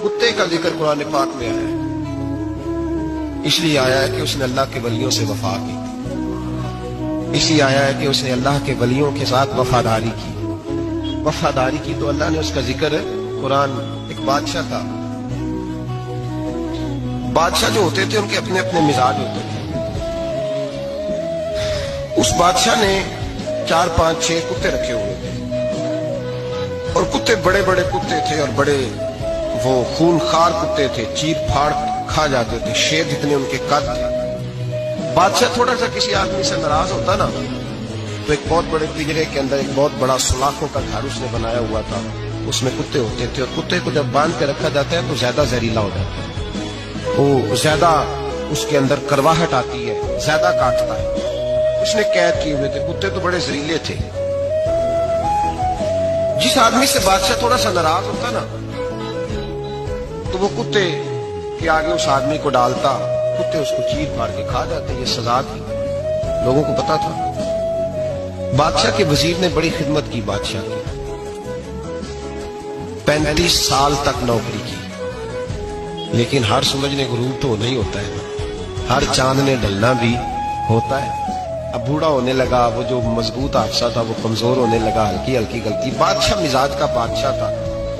कुत्ते का जिक्र कुरान पाक में आया है, इसलिए आया है कि उसने अल्लाह के वलियों से वफा की, इसलिए आया है कि उसने अल्लाह के वलियों के साथ वफादारी की। वफादारी की तो अल्लाह ने उसका जिक्र कुरान। एक बादशाह था, बादशाह जो होते थे उनके अपने अपने मिजाज होते थे। उस बादशाह ने 4, 5, 6 कुत्ते रखे हुए थे, और कुत्ते बड़े बड़े कुत्ते थे और बड़े वो खूनखार कुत्ते थे, चीर फाड़ खा जाते थे, शेर जितने उनके कद थे। बादशाह थोड़ा सा किसी आदमी से नाराज होता ना, तो एक बहुत बड़े पिंजरे के अंदर एक बहुत बड़ा सुलाखों का घर उसने बनाया हुआ था, उसमें कुत्ते होते थे, और कुत्ते को जब बांध के रखा जाता है तो ज्यादा जहरीला हो जाता है, वो ज्यादा उसके अंदर करवाहट आती है, ज्यादा काटता है। उसने कैद किए हुए थे, कुत्ते तो बड़े जहरीले थे। जिस आदमी से बादशाह थोड़ा सा नाराज होता ना, तो वो कुत्ते के आगे उस आदमी को डालता, कुत्ते उसको चीर फाड़ के खा जाते। ये सजा थी, लोगों को पता था। बादशाह के वजीर ने बड़ी खिदमत की बादशाह की, 35 साल तक नौकरी की, लेकिन हर समझने गुरूर तो नहीं होता है, हर चांद ने ढलना भी होता है। अब बूढ़ा होने लगा, वो जो मजबूत हादसा था वो कमजोर होने लगा, हल्की हल्की गलती। बादशाह मिजाज का बादशाह था,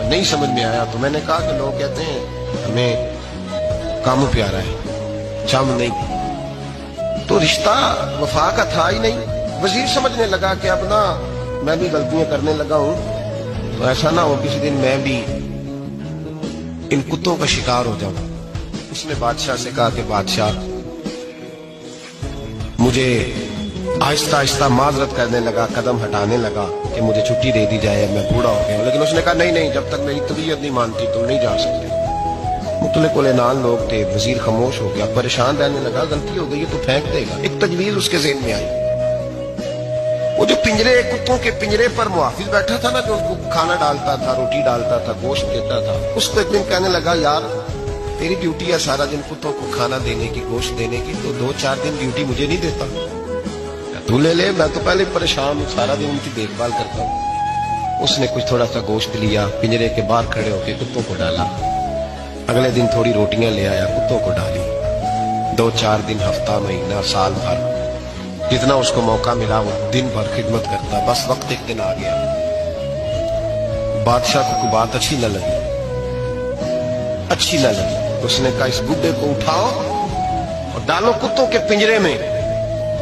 नहीं समझ में आया, तो मैंने कहा कि लोग कहते हैं हमें काम प्यारा है, चम नहीं, तो रिश्ता वफा का था ही नहीं। वजीर समझने लगा कि अब ना मैं भी गलतियां करने लगा हूं, तो ऐसा ना हो किसी दिन मैं भी इन कुत्तों का शिकार हो जाऊं। उसने बादशाह से कहा कि बादशाह, मुझे आहिस्ता आहिस्ता माजरत करने लगा, कदम हटाने लगा कि मुझे छुट्टी दे दी जाए, मैं बूढ़ा हो गया। लेकिन उसने कहा नहीं नहीं, जब तक मेरी तबीयत नहीं मानती तुम नहीं जा सकते। मुतले कुलेनान लोग थे, वजीर खामोश हो गया, परेशान रहने लगा, गलती हो गई तो फेंक देगा। एक तजवीज उसके ज़हन में आई, वो जो पिंजरे, कुत्तों के पिंजरे पर मुहाफिज बैठा था ना, जो उनको खाना डालता था, रोटी डालता था, गोश्त देता था, उसको एक दिन कहने लगा, यार तेरी ड्यूटी है सारा दिन कुत्तों को खाना देने की, गोश्त देने की, तो 2-4 दिन ड्यूटी मुझे नहीं देता, तू ले ले, मैं तो पहले परेशान हूँ, सारा दिन उनकी देखभाल करता हूँ। उसने कुछ थोड़ा सा गोश्त लिया, पिंजरे के बाहर खड़े होकर कुत्तों को डाला। अगले दिन थोड़ी रोटियां ले आया, कुत्तों को डाली। 2-4 दिन, हफ्ता, महीना, साल भर, जितना उसको मौका मिला वो दिन भर खिदमत करता। बस वक्त एक दिन आ गया, बादशाह को कोई बात अच्छी न लगी, अच्छी न लगी। उसने कहा, इस बुड्ढे को उठाओ और डालो कुत्तों के पिंजरे में,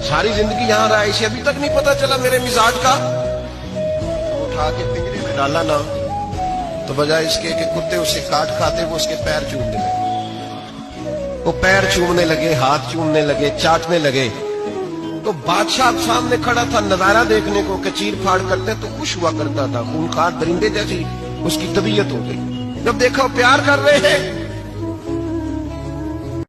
सारी जिंदगी यहां रहा, इसे अभी तक नहीं पता चला मेरे मिजाज का। उठा के पिंजरे में डाला ना, तो बजाय इसके कि कुत्ते उसे काट खाते, वो उसके पैर चूमने लगे, वो पैर चूमने लगे, हाथ चूमने लगे, चाटने लगे। तो बादशाह सामने खड़ा था नजारा देखने को कि चीर फाड़ करते तो खुश हुआ करता था, खूनखार दरिंदे जैसी उसकी तबीयत हो गई। जब देखा प्यार कर रहे हैं